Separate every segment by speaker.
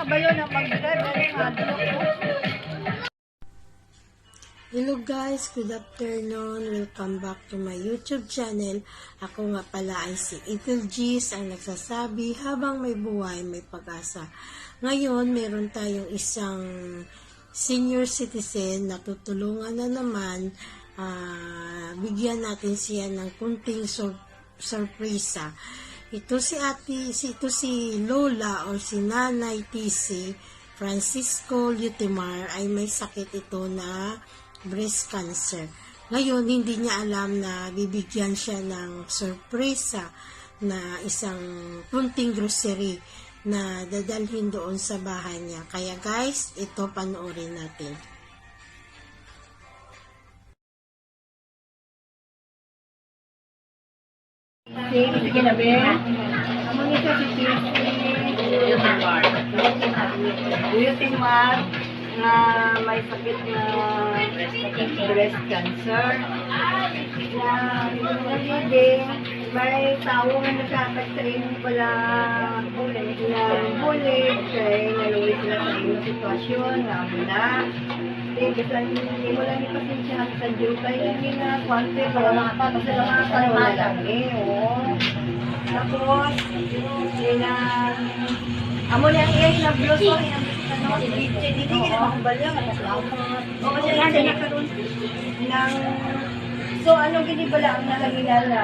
Speaker 1: kabayo na mag-drive.
Speaker 2: Hello guys, good afternoon. Welcome back to my YouTube channel. Ako nga pala ay si Ethel G's, ang nagsasabi habang may buhay, may pag-asa. Ngayon, meron tayong isang senior citizen na tutulungan na naman. Bigyan natin siya ng kunting sorpresa. Ito si Lola o si Nanay TC Francisco Lutimar ay may sakit ito na breast cancer. Ngayon, hindi niya alam na bibigyan siya ng sorpresa na isang kunting grocery na dadalhin doon sa bahay niya. Kaya guys, ito panoorin natin.
Speaker 1: Sige na, be. Amo ni sa si Lutimar na may sakit na breast cancer. Na nalibing, may tao na nagkakit sa inyo pala na bulit kaya naluwi sila sa inyong sitwasyon na mula. Kasi hindi mo lang ipasensyahan sa Diyo kayo hindi na kwante para makakalaman wala lang Tapos, yun amo na ang iyay na blos ko, hindi ka na makabaliw, o kasi yan, nagkaroon ng, so ano ginibala ang nakagilala,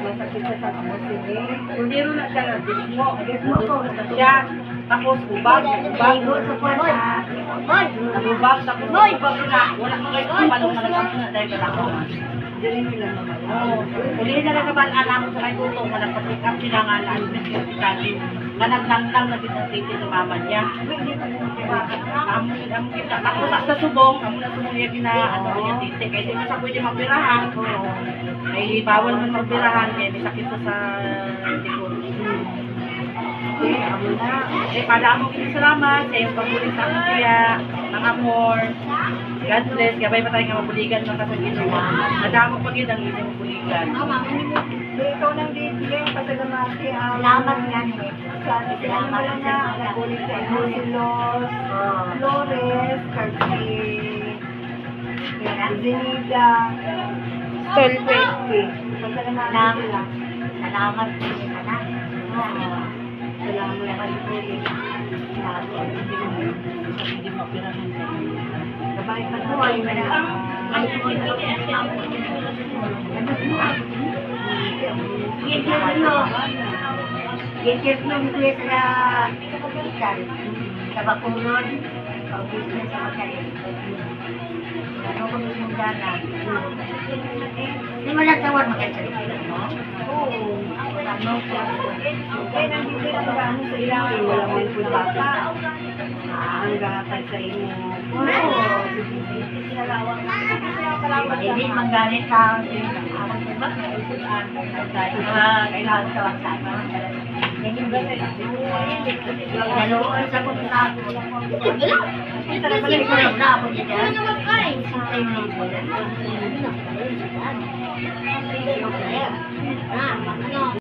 Speaker 1: masakit sa amo sige, hindi rin na siya mo ko, siya, tapos ubag, tapos ubag na, wala ko kayo kapalong na nagkaroon na dahil kalako. Uli na lang naman alam sa kayo tutong na nagpatik up sila nga na na nagnangtang na pinatiti sa mama niya. Tapos sa subong, amo na subong niya niya titi. Kaya di na sa pwede mapirahan. Ay bawal man mapirahan kaya may sakit sa likod. Okay, amo na. Eh, pada among salamat sa iyong pagbulig sa akin kaya ng amor. God bless. Gabay pa tayo nga mabuligan ng kasagino. Nadamo pag yun ang inyong mabuligan. Ikaw nang bibigyan pasalamati ang salamat nga ni salamat na nabulig sa inyo si Flores, Carti, Zinida, Stolpe. Pasalamati sila. Salamat po sila na. Salamat po Kabay pa po ay Gigit nung duit na sa Bacolod, pag-business sa Makalit. Ano kung yung gana? Hindi mo lang tawad magkakalimutan mo? Oo. Ano siya? Kaya nandito na magano sa ilang walang may bata. Ang gahatag sa inyo. Oo. Hindi manggalit ka. Ang ibang kaisutan. Kailangan sa waksama. Hindi ba sa ganoon sa pagkakot. Ito na pala ikaw na ako niya. Ano naman kain? Ano?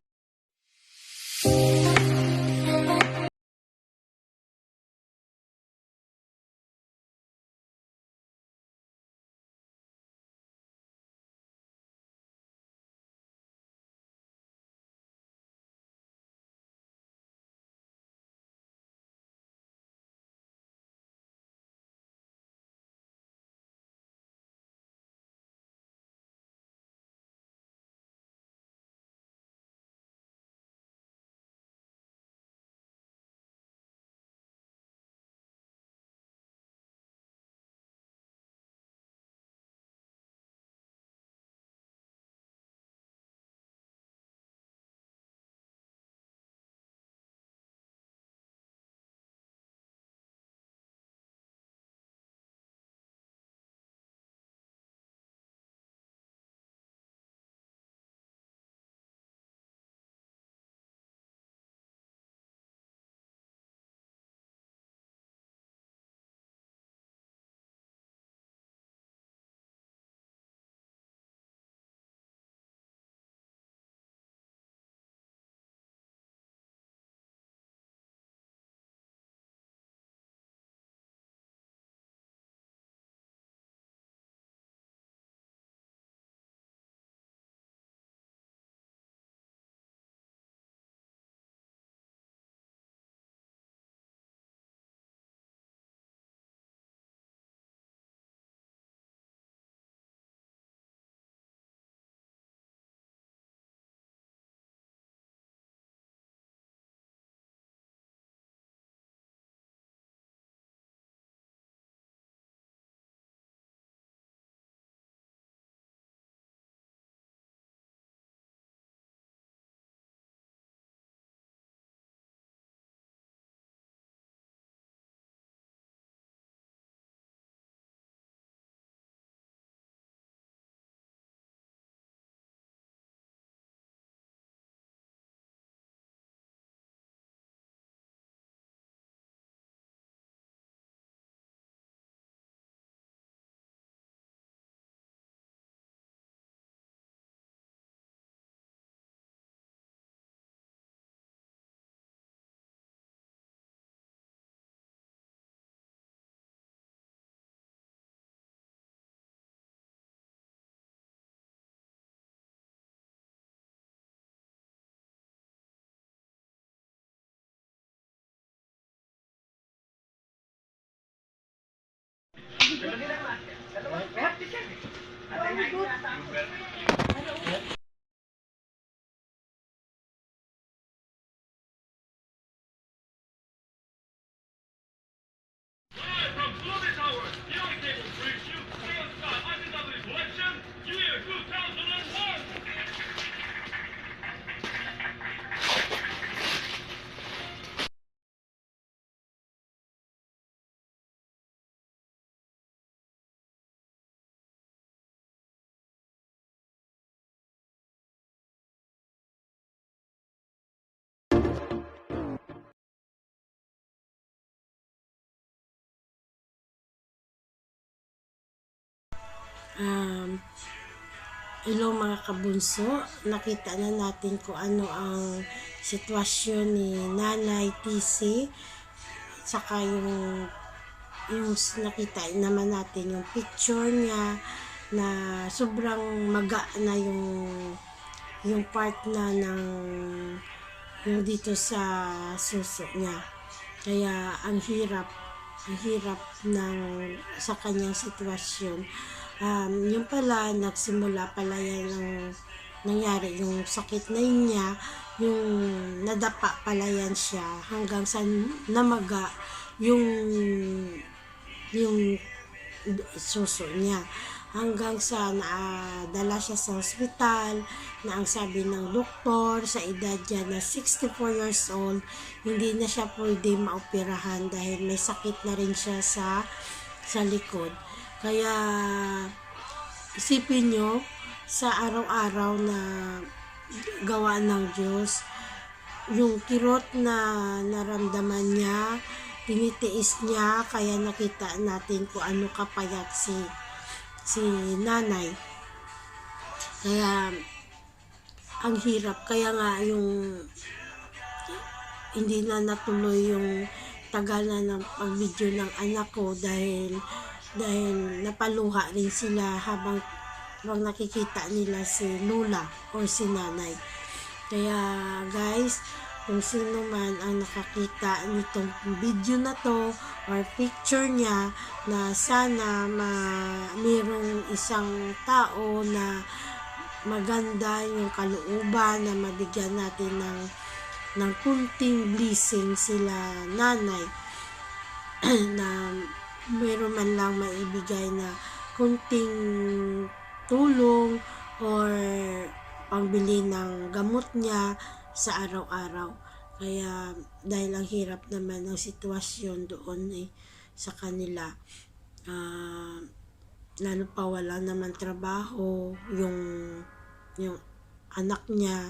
Speaker 2: Hello mga kabunso, nakita na natin kung ano ang sitwasyon ni Nanay TC, saka yung nakita naman natin yung picture niya na sobrang maga na yung part na ng yung dito sa suso niya. Kaya ang hirap ng sa kanyang sitwasyon. Yung pala, nagsimula pala yan ng nangyari yung sakit na yun niya, yung nadapa pala yan siya hanggang sa namaga yung suso niya, hanggang sa dala siya sa ospital na ang sabi ng doktor sa edad niya na 64 years old, hindi na siya pwede maoperahan dahil may sakit na rin siya sa likod. Kaya isipin nyo, sa araw-araw na gawa ng Diyos, yung kirot na naramdaman niya, tinitiis niya, kaya nakita natin kung ano kapayat si nanay. Kaya ang hirap, kaya nga yung hindi na natuloy yung tagalan ng pag-video ng anak ko dahil napaluha rin sila habang nakikita nila si Lula o si nanay. Kaya guys, kung sino man ang nakakita nitong video na to or picture niya, na sana mayroong isang tao na maganda yung kalooban na mabigyan natin ng kunting blessing sila nanay na mayroon man lang maibigay na kunting tulong or pangbili ng gamot niya sa araw-araw. Kaya dahil ang hirap naman ng sitwasyon doon sa kanila, lalo pa wala naman trabaho yung anak niya,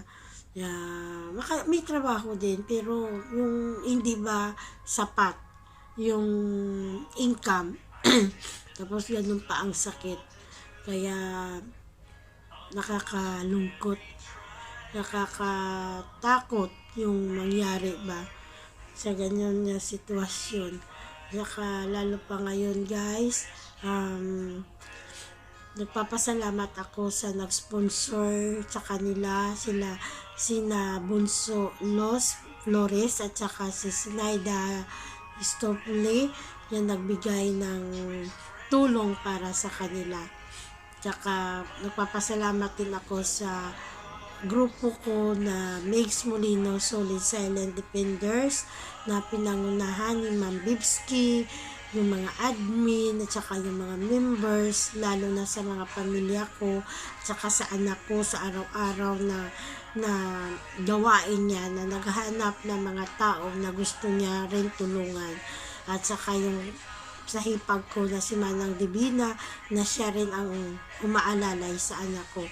Speaker 2: may trabaho din pero yung hindi ba sapat yung income tapos ganun pa ang sakit. Kaya nakakalungkot, nakakatakot yung mangyari ba sa ganyan na sitwasyon. Saka lalo pa ngayon guys, nagpapasalamat ako sa nag-sponsor sa kanila, sina Bunso Los Flores at saka si Sinaida Stople, yan nagbigay ng tulong para sa kanila. Tsaka nagpapasalamat din ako sa grupo ko na Megs Molino Solid Silent Defenders na pinangunahan ni Ma'am Bibski, yung mga admin at saka yung mga members, lalo na sa mga pamilya ko at saka sa anak ko sa araw-araw na gawain niya, na naghahanap ng mga tao na gusto niya rin tulungan, at saka yung sa hipag ko na si Manang Divina na siya rin ang umaalalay sa anak ko.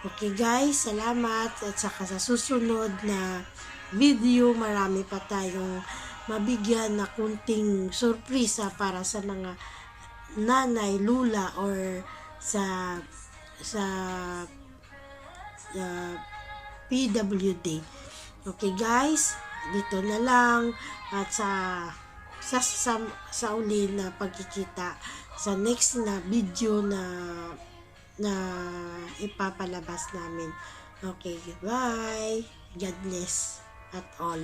Speaker 2: Okay guys, salamat, at saka sa susunod na video marami pa tayong mabigyan na kunting sorpresa para sa mga nanay, lula or sa PWD. Okay guys, dito na lang, at sa uli na pagkikita sa next na video na ipapalabas namin. Okay, bye. God bless at all.